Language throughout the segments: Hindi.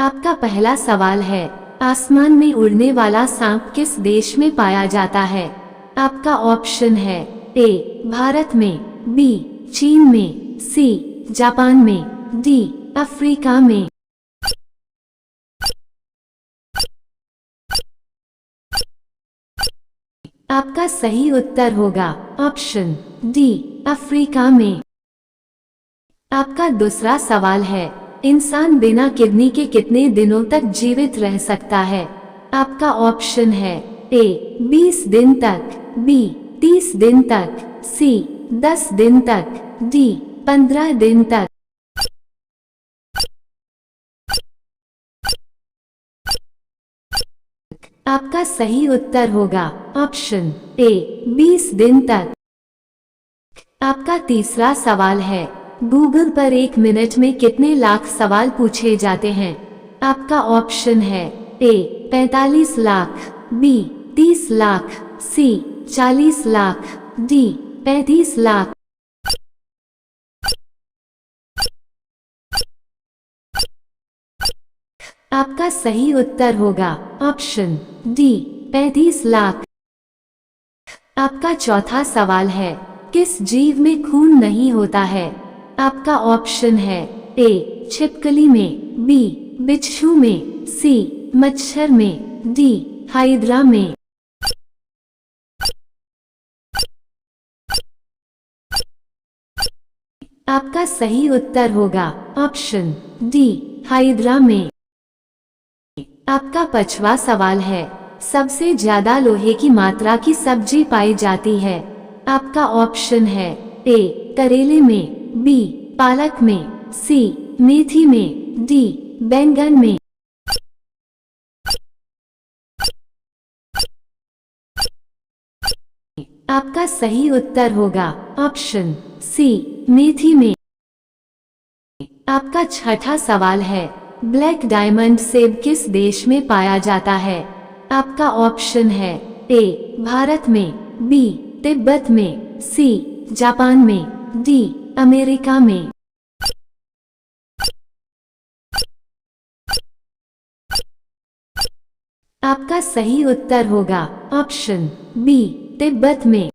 आपका पहला सवाल है, आसमान में उड़ने वाला सांप किस देश में पाया जाता है? आपका ऑप्शन है ए भारत में, बी चीन में, सी जापान में, डी अफ्रीका में। आपका सही उत्तर होगा ऑप्शन डी अफ्रीका में। आपका दूसरा सवाल है, इंसान बिना किडनी के कितने दिनों तक जीवित रह सकता है? आपका ऑप्शन है ए 20 दिन तक, बी 30 दिन तक, सी 10 दिन तक, डी 15 दिन तक। आपका सही उत्तर होगा ऑप्शन ए 20 दिन तक। आपका तीसरा सवाल है, गूगल पर 1 मिनट में कितने लाख सवाल पूछे जाते हैं? आपका ऑप्शन है ए 45 लाख, बी 30 लाख, सी 40 लाख, डी 35 लाख। आपका सही उत्तर होगा ऑप्शन डी 35 लाख। आपका चौथा सवाल है, किस जीव में खून नहीं होता है? आपका ऑप्शन है ए छिपकली में, बी बिच्छू में, सी मच्छर में, डी हाइड्रा में। आपका सही उत्तर होगा ऑप्शन डी हाइड्रा में। आपका पांचवा सवाल है, सबसे ज्यादा लोहे की मात्रा की सब्जी पाई जाती है? आपका ऑप्शन है ए करेले में, बी पालक में, सी मेथी में, डी बैंगन में। आपका सही उत्तर होगा ऑप्शन सी मेथी में। आपका छठा सवाल है, ब्लैक डायमंड सेब किस देश में पाया जाता है? आपका ऑप्शन है ए भारत में, बी तिब्बत में, सी जापान में, डी अमेरिका में। आपका सही उत्तर होगा ऑप्शन बी तिब्बत में।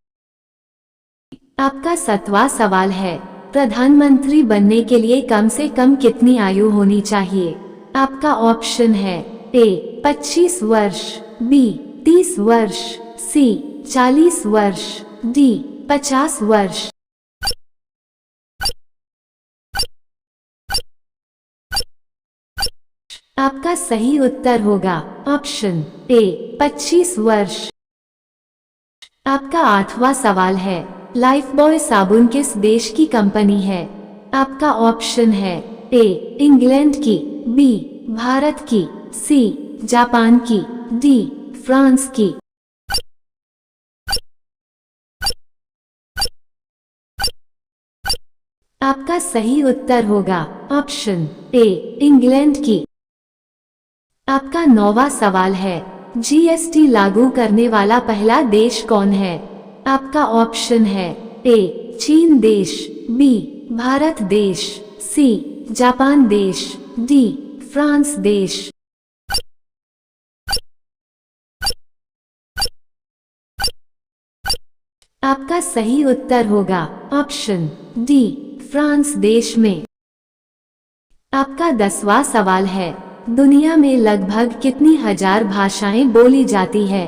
आपका 7वां सवाल है, प्रधानमंत्री बनने के लिए कम से कम कितनी आयु होनी चाहिए? आपका ऑप्शन है ए 25 वर्ष, बी 30 वर्ष, सी 40 वर्ष, डी 50 वर्ष। आपका सही उत्तर होगा ऑप्शन ए 25 वर्ष। आपका 8वां सवाल है, लाइफबॉय साबुन किस देश की कंपनी है? आपका ऑप्शन है ए इंग्लैंड की, बी भारत की, सी जापान की, डी फ्रांस की। आपका सही उत्तर होगा ऑप्शन ए इंग्लैंड की। आपका 9वां सवाल है, जीएसटी लागू करने वाला पहला देश कौन है? आपका ऑप्शन है ए चीन देश, बी भारत देश, सी जापान देश, डी फ्रांस देश। आपका सही उत्तर होगा ऑप्शन डी फ्रांस देश में। आपका 10वां सवाल है, दुनिया में लगभग कितनी हजार भाषाएं बोली जाती है?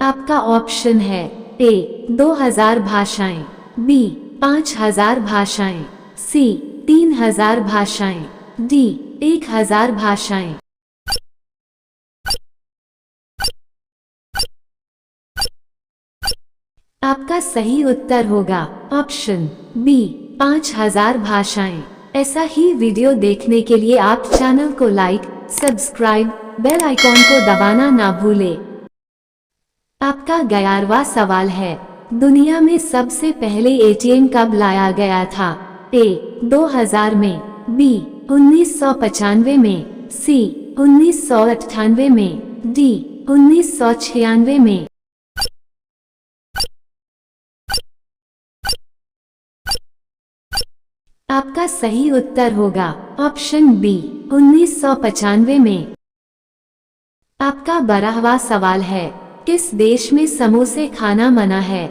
आपका ऑप्शन है ए 2000 भाषाएं, बी 5000 भाषाएं, सी 3000 भाषाएं, डी 1000 भाषाएं। आपका सही उत्तर होगा ऑप्शन बी 5000 भाषाएं। ऐसा ही वीडियो देखने के लिए आप चैनल को लाइक, सब्सक्राइब, बेल आइकॉन को दबाना ना भूलें। आपका 11वां सवाल है, दुनिया में सबसे पहले एटीएम कब लाया गया था? ए 2000 में, बी 1995 में, सी 1998 में, डी 1996 में। आपका सही उत्तर होगा ऑप्शन बी 1995 में। आपका 12वां सवाल है, किस देश में समोसे खाना मना है?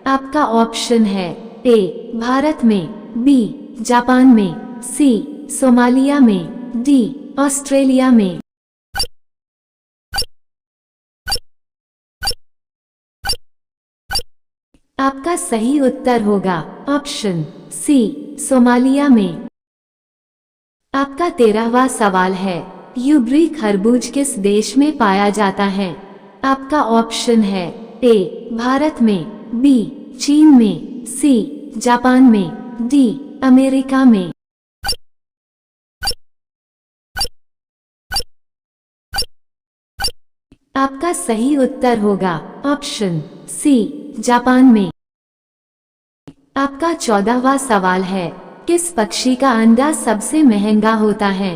आपका ऑप्शन है ए भारत में, बी जापान में, सी सोमालिया में, डी ऑस्ट्रेलिया में। आपका सही उत्तर होगा ऑप्शन सी सोमालिया में। आपका 13वां सवाल है, यूबरी खरबूज किस देश में पाया जाता है? आपका ऑप्शन है ए भारत में, बी चीन में, सी जापान में, डी अमेरिका में। आपका सही उत्तर होगा ऑप्शन सी जापान में। आपका 14वां सवाल है, किस पक्षी का अंडा सबसे महंगा होता है?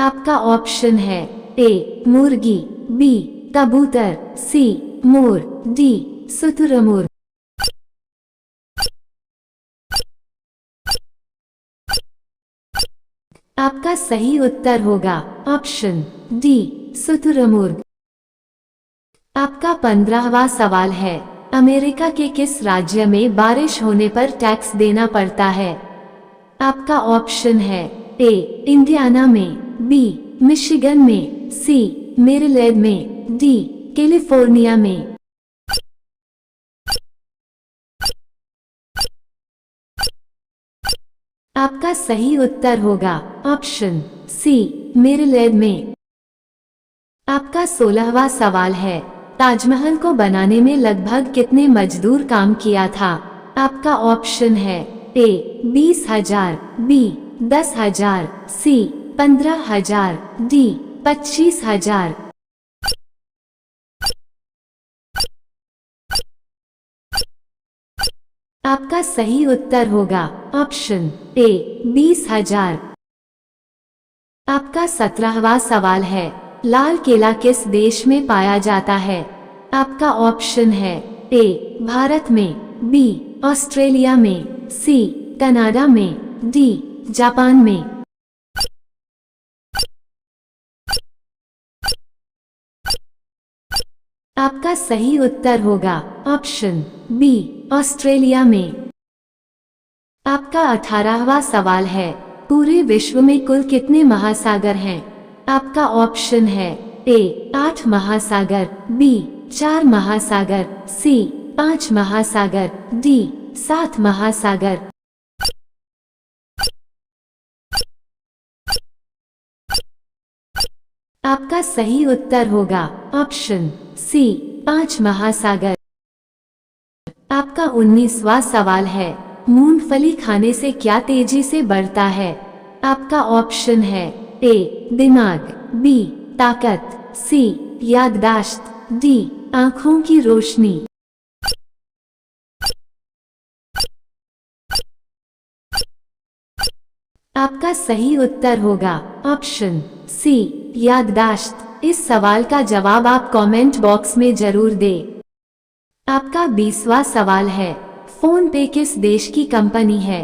आपका ऑप्शन है ए मुर्गी, बी कबूतर, सी मोर, डी शुतुरमुर्ग। आपका सही उत्तर होगा ऑप्शन डी शुतुरमुर्ग। आपका 15वां सवाल है, अमेरिका के किस राज्य में बारिश होने पर टैक्स देना पड़ता है? आपका ऑप्शन है ए इंडियाना में, बी मिशिगन में, सी मेरीलैंड में, डी कैलिफोर्निया में। आपका सही उत्तर होगा ऑप्शन सी मेरीलैंड में। आपका 16वां सवाल है, ताजमहल को बनाने में लगभग कितने मजदूर काम किया था? आपका ऑप्शन है ए 20,000, बी 10,000, सी 15,000, डी 25,000। आपका सही उत्तर होगा ऑप्शन ए 20,000। आपका 17वां सवाल है, लाल किला किस देश में पाया जाता है? आपका ऑप्शन है ए भारत में, बी ऑस्ट्रेलिया में, सी कनाडा में, डी जापान में। आपका सही उत्तर होगा ऑप्शन बी ऑस्ट्रेलिया में। आपका 18वां सवाल है, पूरे विश्व में कुल कितने महासागर हैं? आपका ऑप्शन है ए 8 महासागर, बी 4 महासागर, सी 5 महासागर, डी 7 महासागर। आपका सही उत्तर होगा ऑप्शन सी 5 महासागर। आपका 19वां सवाल है, मूंगफली खाने से क्या तेजी से बढ़ता है? आपका ऑप्शन है ए दिमाग, बी ताकत, सी याददाश्त, डी आंखों की रोशनी। आपका सही उत्तर होगा ऑप्शन सी याददाश्त। इस सवाल का जवाब आप कमेंट बॉक्स में जरूर दें। आपका 20वां सवाल है, फोन पे किस देश की कंपनी है?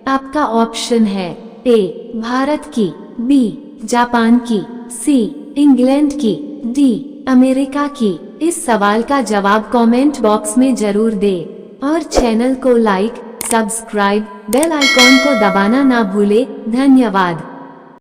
आपका ऑप्शन है ए भारत की, बी जापान की, सी इंग्लैंड की, डी अमेरिका की। इस सवाल का जवाब कमेंट बॉक्स में जरूर दें और चैनल को लाइक, सब्सक्राइब, बेल आइकॉन को दबाना ना भूले। धन्यवाद।